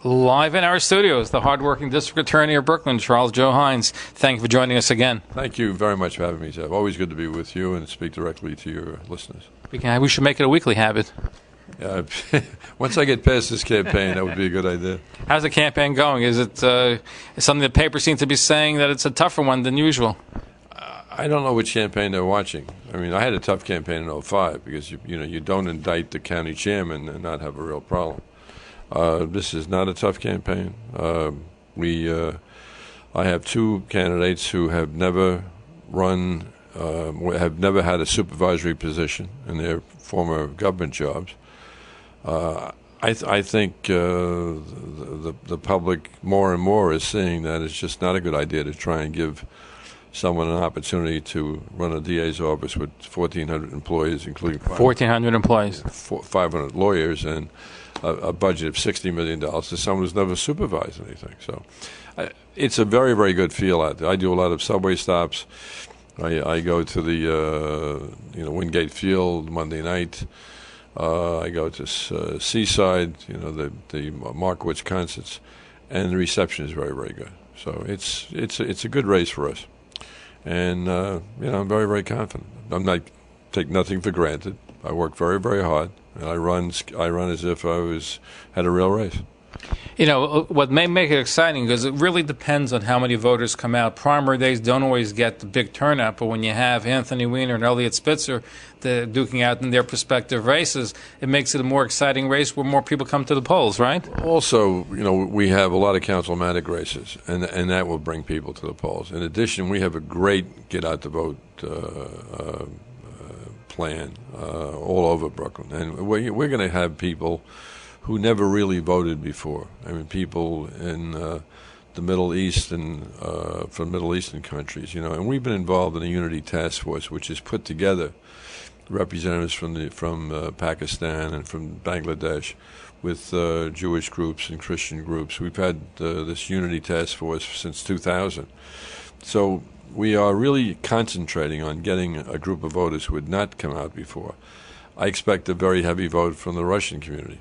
Live in our studios, the hardworking District Attorney of Brooklyn, Charles Joe Hynes. Thank you for joining us again. Thank you very much for having me, Jeff. Always good to be with you and speak directly to your listeners. We should make it a weekly habit. Once I get past this campaign, that would be a good idea. How's the campaign going? Is it something the paper seems to be saying that it's a tougher one than usual? I don't know which campaign they're watching. I mean, I had a tough campaign in 2005 because you don't indict the county chairman and not have a real problem. This is not a tough campaign. I have two candidates who have never run, have never had a supervisory position in their former government jobs. I think the public more and more is seeing that it's just not a good idea to try and give someone an opportunity to run a DA's office with 1,400 employees, including 1,400 employees, 500 lawyers, and a budget of $60 million to someone who's never supervised anything. So it's a very, very good feel out there. I do a lot of subway stops. I go to the Wingate Field Monday night. I go to Seaside, the Markowitz concerts, and the reception is very, very good. So it's a good race for us, and I'm very, very confident. Take nothing for granted. I work very, very hard, and I run as if I had a real race. What may make it exciting is it really depends on how many voters come out. Primary days don't always get the big turnout, but when you have Anthony Weiner and Elliot Spitzer duking out in their respective races, it makes it a more exciting race where more people come to the polls, right? Also, we have a lot of councilmatic races, and that will bring people to the polls. In addition, we have a great get-out-the-vote plan all over Brooklyn, and we're going to have people who never really voted before. I mean, people in the Middle East and from Middle Eastern countries, and we've been involved in a unity task force, which has put together representatives from Pakistan and from Bangladesh with Jewish groups and Christian groups. We've had this unity task force since 2000. So we are really concentrating on getting a group of voters who had not come out before. I expect a very heavy vote from the Russian community.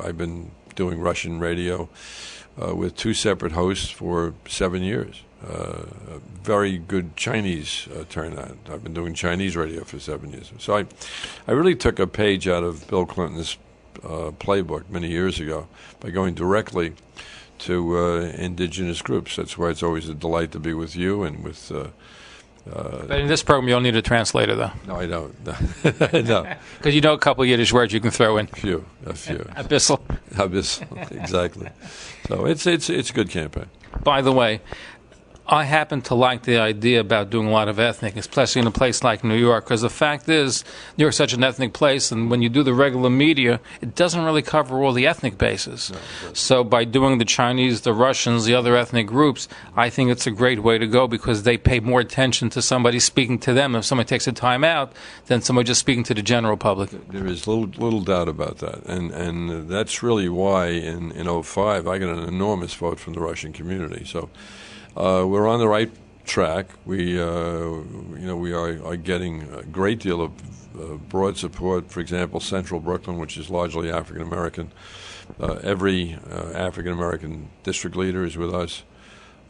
I've been doing Russian radio with two separate hosts for 7 years. A very good Chinese turnout. I've been doing Chinese radio for 7 years. So I really took a page out of Bill Clinton's playbook many years ago by going directly to indigenous groups. That's why it's always a delight to be with you and with but in this program, you don't need a translator, though. No, I don't. No. Because you know a couple of Yiddish words you can throw in. A few. Abyssal. Abyssal, exactly. So it's a good campaign. By the way, I happen to like the idea about doing a lot of ethnic, especially in a place like New York, because the fact is, New York's such an ethnic place, and when you do the regular media, it doesn't really cover all the ethnic bases. No, so by doing the Chinese, the Russians, the other ethnic groups, I think it's a great way to go because they pay more attention to somebody speaking to them if somebody takes a time out than somebody just speaking to the general public. There is little doubt about that, and that's really why in 2005 I got an enormous vote from the Russian community. So we're on the right track. We are getting a great deal of broad support. For example, Central Brooklyn, which is largely African American, every African American district leader is with us.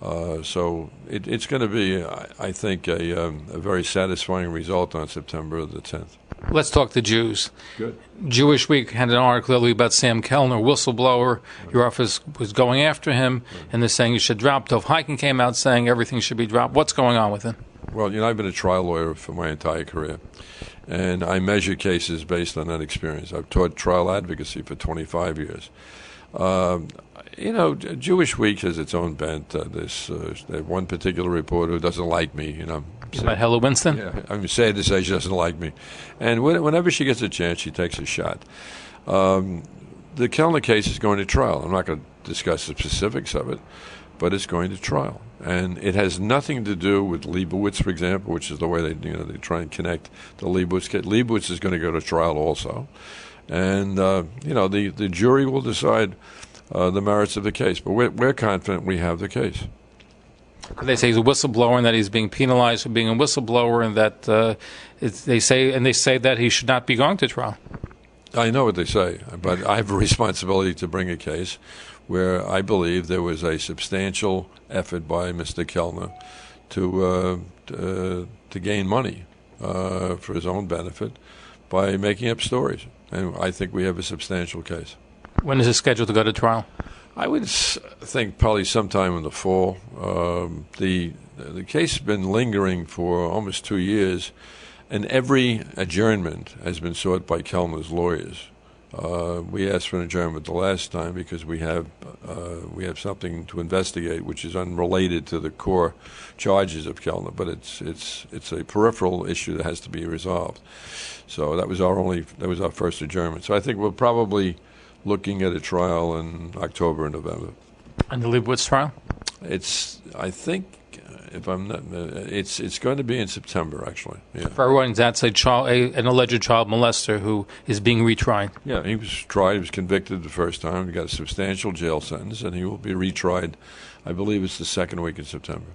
So it's going to be, I think, a very satisfying result on September the 10th. Let's talk to Jews. Good. Jewish Week had an article about Sam Kellner, whistleblower. Your office was going after him, and they're saying you should drop. Dov Hikind came out saying everything should be dropped. What's going on with him? Well, I've been a trial lawyer for my entire career, and I measure cases based on that experience. I've taught trial advocacy for 25 years. Jewish Week has its own bent. There's one particular reporter who doesn't like me. About Hella Winston? Yeah, I'm sad to say she doesn't like me. And whenever she gets a chance, she takes a shot. The Kellner case is going to trial. I'm not going to discuss the specifics of it, but it's going to trial. And it has nothing to do with Lebowitz, for example, which is the way they try and connect the Lebowitz case. Lebowitz is going to go to trial also. And, the jury will decide the merits of the case. But we're confident we have the case. They say he's a whistleblower and that he's being penalized for being a whistleblower, and that they say that he should not be going to trial. I know what they say, but I have a responsibility to bring a case where I believe there was a substantial effort by Mr. Kellner to gain money for his own benefit by making up stories. And I think we have a substantial case. When is it scheduled to go to trial? I would think probably sometime in the fall. The case has been lingering for almost 2 years, and every adjournment has been sought by Kellner's lawyers. We asked for an adjournment the last time because we have something to investigate, which is unrelated to the core charges of Kellner, but it's a peripheral issue that has to be resolved. So that was our first adjournment. So I think we're probably looking at a trial in October and November. And the Lebowitz trial? I think, if I'm not, it's going to be in September, actually. Yeah. For everyone, that's an alleged child molester who is being retried. Yeah, he was tried. He was convicted the first time. He got a substantial jail sentence, and he will be retried. I believe it's the second week in September.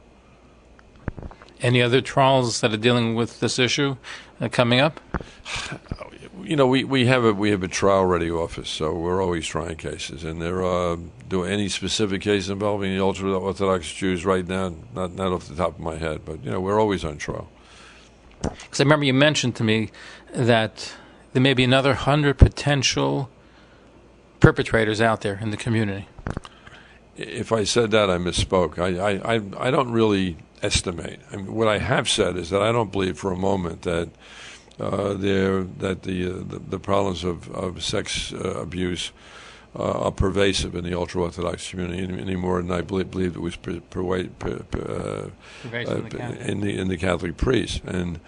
Any other trials that are dealing with this issue coming up? You know, we have a trial-ready office, so we're always trying cases. And there are any specific case involving the ultra-Orthodox Jews right now? Not off the top of my head, but you know, we're always on trial. Because I remember you mentioned to me that there may be another 100 potential perpetrators out there in the community. If I said that, I misspoke. I don't really estimate. I mean, what I have said is that I don't believe for a moment that the problems of sex abuse are pervasive in the ultra-Orthodox community any more than I believe it was pervasive in the Catholic priests. And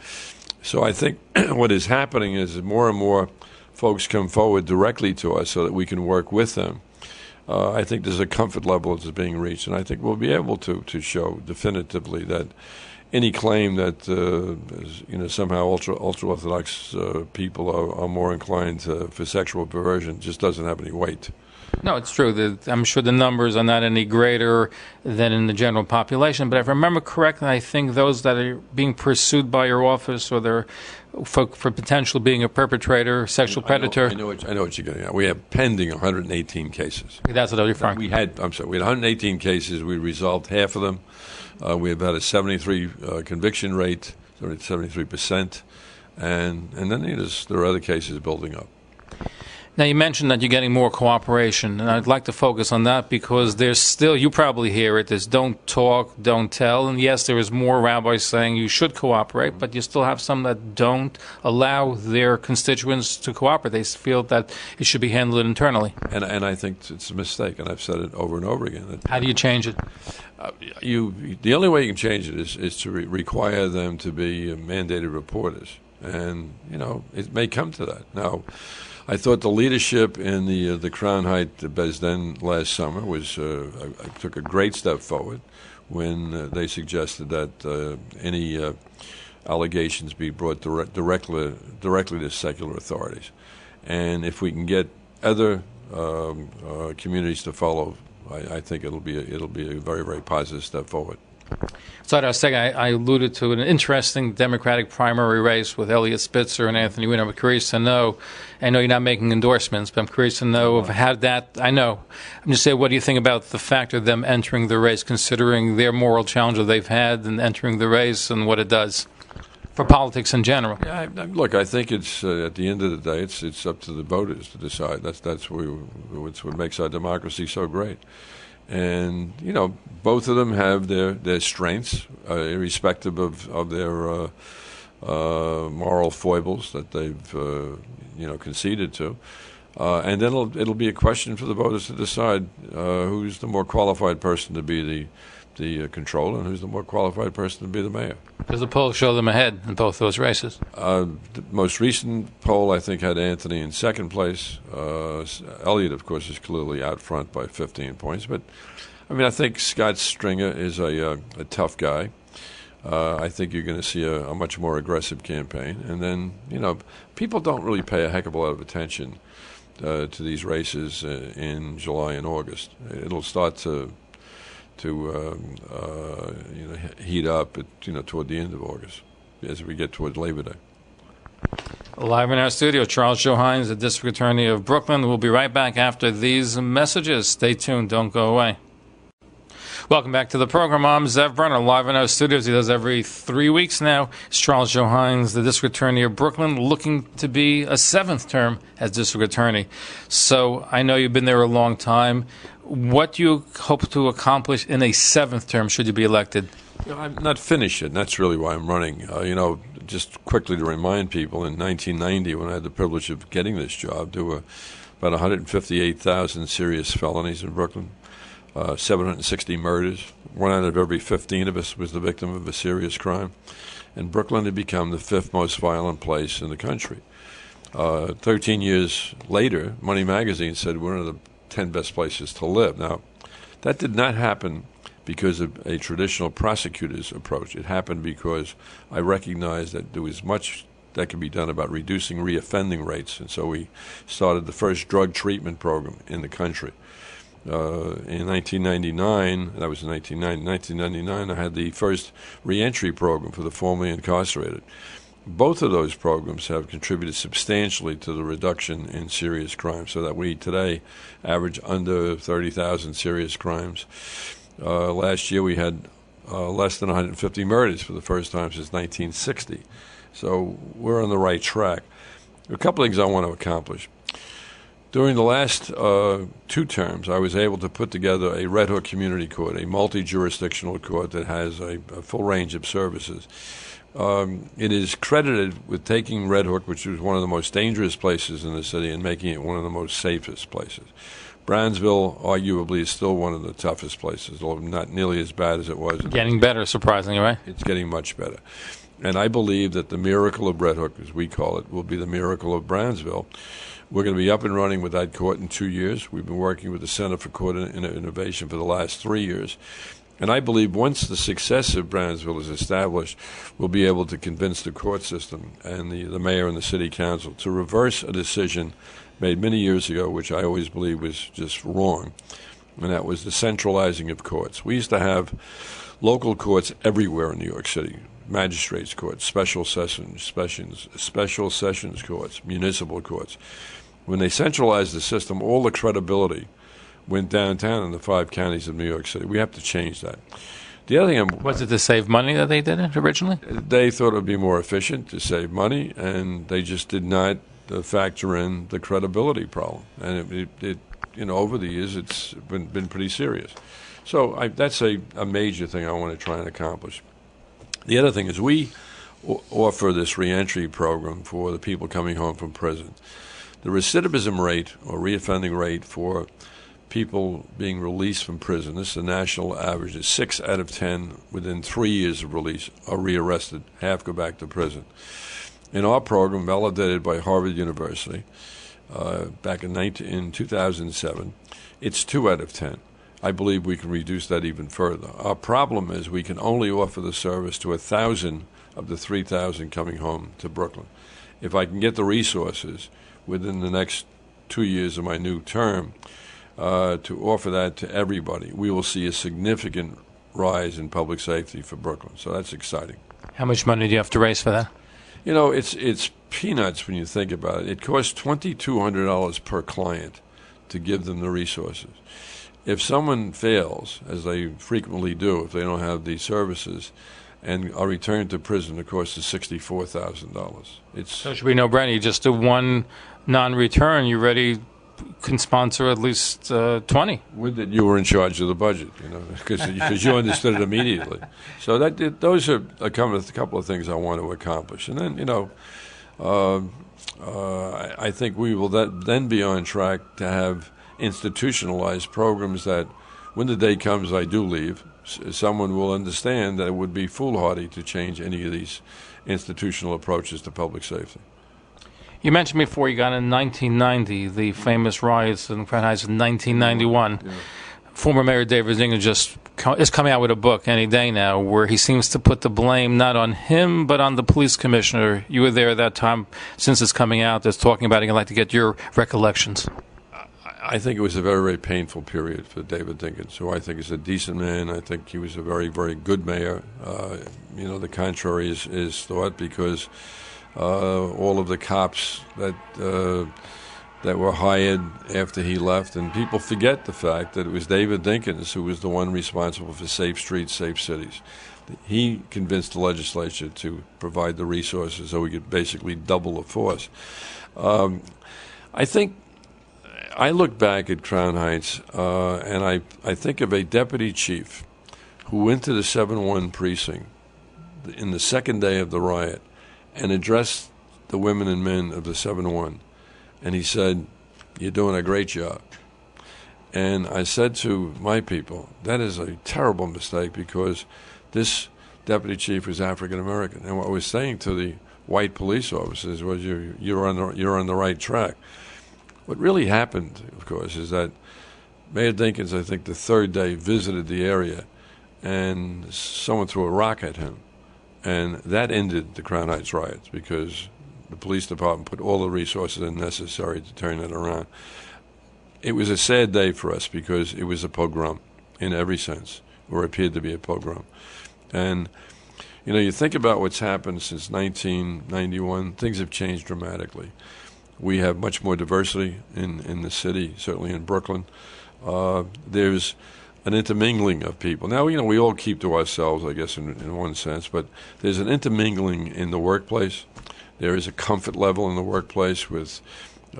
so I think what is happening is more and more folks come forward directly to us so that we can work with them. I think there's a comfort level that's being reached, and I think we'll be able to show definitively that any claim that somehow ultra-Orthodox people are more inclined for sexual perversion just doesn't have any weight. No, it's true. I'm sure the numbers are not any greater than in the general population. But if I remember correctly, I think those that are being pursued by your office or they're for potential being a perpetrator, sexual predator. I know what you're getting at. We have pending 118 cases. That's what I was referring. We had 118 cases. We resolved half of them. We have had a 73 conviction rate, 73%, and then there are other cases building up. Now, you mentioned that you're getting more cooperation, and I'd like to focus on that because there's still, you probably hear it, there's don't talk, don't tell, and yes, there is more rabbis saying you should cooperate, but you still have some that don't allow their constituents to cooperate. They feel that it should be handled internally. And I think it's a mistake, and I've said it over and over again. How do you change it? The only way you can change it is to require them to be mandated reporters, and it may come to that. Now, I thought the leadership in the Crown Heights Beis Din last summer took a great step forward when they suggested that any allegations be brought directly to secular authorities, and if we can get other communities to follow, I think it'll be a very, very positive step forward. So I was saying, I alluded to an interesting Democratic primary race with Elliot Spitzer and Anthony Weiner. I'm curious to know, I know you're not making endorsements, but I'm curious to know of how that, I know. I'm just saying, what do you think about the fact of them entering the race, considering their moral challenge that they've had and entering the race and what it does for politics in general? Yeah, look, I think it's at the end of the day, it's up to the voters to decide. That's what makes our democracy so great. And both of them have their strengths, irrespective of their moral foibles that they've conceded to. And then it'll be a question for the voters to decide who's the more qualified person to be the controller and who's the more qualified person to be the mayor. Does the polls show them ahead in both those races? The most recent poll, I think, had Anthony in second place. Elliot, of course, is clearly out front by 15 points. But, I think Scott Stringer is a tough guy. I think you're going to see a much more aggressive campaign. And then, people don't really pay a heck of a lot of attention to these races in July and August. It'll start to heat up toward the end of August as we get towards Labor Day. Live in our studio, Charles Joe Hynes, the District Attorney of Brooklyn. We'll be right back after these messages. Stay tuned. Don't go away. Welcome back to the program. I'm Zev Brenner, live in our studios. He does every 3 weeks now. It's Charles Joe Hynes, the District Attorney of Brooklyn, looking to be a 7th term as District Attorney. So I know you've been there a long time. What do you hope to accomplish in a 7th term should you be elected? I'm not finished yet, and that's really why I'm running. Just quickly to remind people, in 1990, when I had the privilege of getting this job, there were about 158,000 serious felonies in Brooklyn, 760 murders. 1 out of every 15 of us was the victim of a serious crime. And Brooklyn had become the 5th most violent place in the country. 13 years later, Money Magazine said we're one of the 10 best places to live. Now, that did not happen because of a traditional prosecutor's approach. It happened because I recognized that there was much that could be done about reducing reoffending rates, and so we started the first drug treatment program in the country. In 1999, that was in 1999, I had the first reentry program for the formerly incarcerated. Both of those programs have contributed substantially to the reduction in serious crime, so that we today average under 30,000 serious crimes. Last year we had less than 150 murders for the first time since 1960. So we're on the right track. A couple of things I want to accomplish. During the last 2 terms, I was able to put together a Red Hook Community Court, a multi-jurisdictional court that has a full range of services. It is credited with taking Red Hook, which was one of the most dangerous places in the city, and making it one of the most safest places. Brownsville, arguably, is still one of the toughest places, although not nearly as bad as it was. Getting better, surprisingly, right? It's getting much better. And I believe that the miracle of Red Hook, as we call it, will be the miracle of Brownsville. We're going to be up and running with that court in 2 years. We've been working with the Center for Court Innovation for the last 3 years. And I believe once the success of Brownsville is established, we'll be able to convince the court system and the mayor and the city council to reverse a decision made many years ago, which I always believed was just wrong, and that was the centralizing of courts. We used to have local courts everywhere in New York City, magistrates courts, special sessions courts, municipal courts. When they centralized the system, all the credibility went downtown in the 5 counties of New York City. We have to change that. The other thing, was it to save money that they did it originally? They thought it would be more efficient to save money, and they just did not factor in the credibility problem. And it over the years, it's been pretty serious. So that's a major thing I want to try and accomplish. The other thing is we offer this reentry program for the people coming home from prison. The recidivism rate or reoffending rate for people being released from prison, this is the national average, is 6 out of 10 within 3 years of release are rearrested, half go back to prison. In our program, validated by Harvard University back in 2007, it's 2 out of 10. I believe we can reduce that even further. Our problem is we can only offer the service to 1,000 of the 3,000 coming home to Brooklyn. If I can get the resources within the next 2 years of my new term to offer that to everybody, we will see a significant rise in public safety for Brooklyn. So that's exciting. How much money do you have to raise for that? It's peanuts when you think about it. It costs $2,200 per client to give them the resources. If someone fails, as they frequently do if they don't have these services, and are returned to prison, the cost is $64,000. So it should be no-brainer. You just do one non-return, you already can sponsor at least 20. Would that you were in charge of the budget, because you understood it immediately. So those are a couple of things I want to accomplish. And then, I think we will then be on track to have institutionalized programs that when the day comes I do leave, someone will understand that it would be foolhardy to change any of these institutional approaches to public safety. You mentioned before you got in 1990, the famous riots in Hynes in 1991. Yeah. Former Mayor David Dinger is coming out with a book any day now where he seems to put the blame not on him but on the police commissioner. You were there at that time. Since it's coming out, that's talking about it. I'd like to get your recollections. I think it was a very, very painful period for David Dinkins, who I think is a decent man. I think he was a very, very good mayor. The contrary is thought, because all of the cops that were hired after he left, and people forget the fact that it was David Dinkins who was the one responsible for safe streets, safe cities. He convinced the legislature to provide the resources so we could basically double the force. I think I look back at Crown Heights, and I think of a deputy chief who went to the 7-1 precinct in the second day of the riot and addressed the women and men of the 7-1. And he said, "You're doing a great job." And I said to my people, that is a terrible mistake, because this deputy chief was African American. And what I was saying to the white police officers was, you're on the right track. What really happened, of course, is that Mayor Dinkins, I think the third day, visited the area, and someone threw a rock at him. And that ended the Crown Heights riots, because the police department put all the resources necessary to turn it around. It was a sad day for us, because it was a pogrom in every sense, or appeared to be a pogrom. And, you know, you think about what's happened since 1991, things have changed dramatically. We have much more diversity in the city, certainly in Brooklyn. There's an intermingling of people. Now, you know, we all keep to ourselves, I guess, in one sense, but there's an intermingling in the workplace. There is a comfort level in the workplace with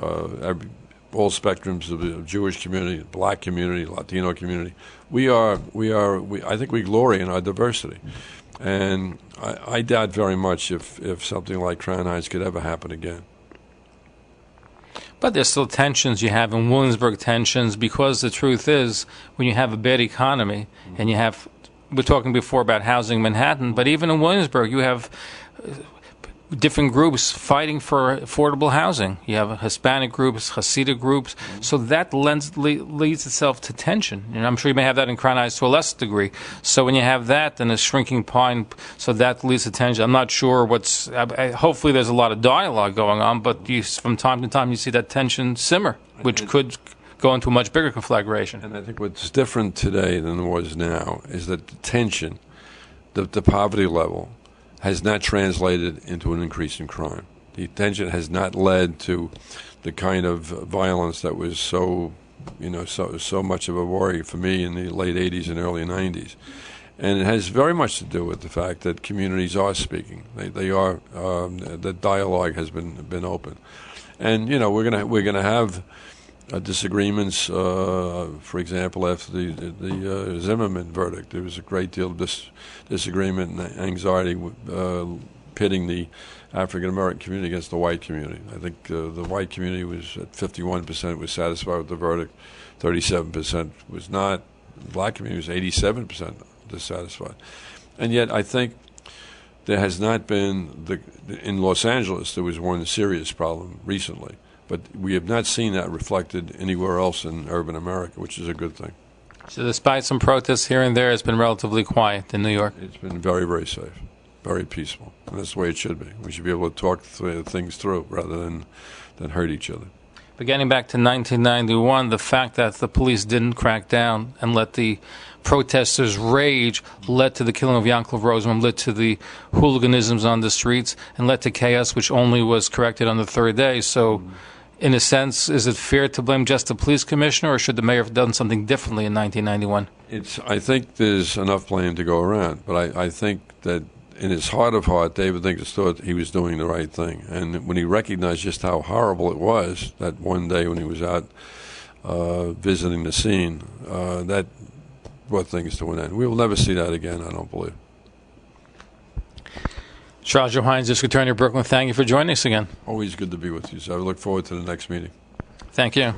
all spectrums of the Jewish community, black community, Latino community. I think we glory in our diversity. And I doubt very much if something like Crown Heights could ever happen again. But there's still tensions you have in Williamsburg, tensions, because the truth is, when you have a bad economy, and you have, we're talking before about housing in Manhattan, but even in Williamsburg, you have different groups fighting for affordable housing. You have Hispanic groups, Hasidic groups, so that leads itself to tension. And I'm sure you may have that in Crown Heights to a less degree. So when you have that, then a shrinking pie, so that leads to tension. I'm not sure hopefully there's a lot of dialogue going on, but from time to time you see that tension simmer, which could go into a much bigger conflagration. And I think what's different today than it was now is that the tension, the poverty level, has not translated into an increase in crime. The tension has not led to the kind of violence that was so much of a worry for me in the late 80s and early 90s. And it has very much to do with the fact that communities are speaking. They are, the dialogue has been open. And, you know, we're gonna have disagreements, for example, after the Zimmerman verdict. There was a great deal of disagreement and anxiety pitting the African-American community against the white community. I think the white community was at 51% was satisfied with the verdict, 37% was not. The black community was 87% dissatisfied. And yet I think there has not been, in Los Angeles, there was one serious problem recently. But we have not seen that reflected anywhere else in urban America, which is a good thing. So despite some protests here and there, it's been relatively quiet in New York? It's been very, very safe, very peaceful. And that's the way it should be. We should be able to talk things through rather than hurt each other. But getting back to 1991, the fact that the police didn't crack down and let the protesters' rage led to the killing of Yankov Rosenbaum, led to the hooliganisms on the streets, and led to chaos, which only was corrected on the third day. So in a sense, is it fair to blame just the police commissioner, or should the mayor have done something differently in 1991? I think there's enough blame to go around, but I think that in his heart of heart, David Dinkins thought he was doing the right thing. And when he recognized just how horrible it was, that one day when he was out visiting the scene, that brought things to an end. We will never see that again, I don't believe. Charles Hynes, District Attorney of Brooklyn, thank you for joining us again. Always good to be with you, so I look forward to the next meeting. Thank you.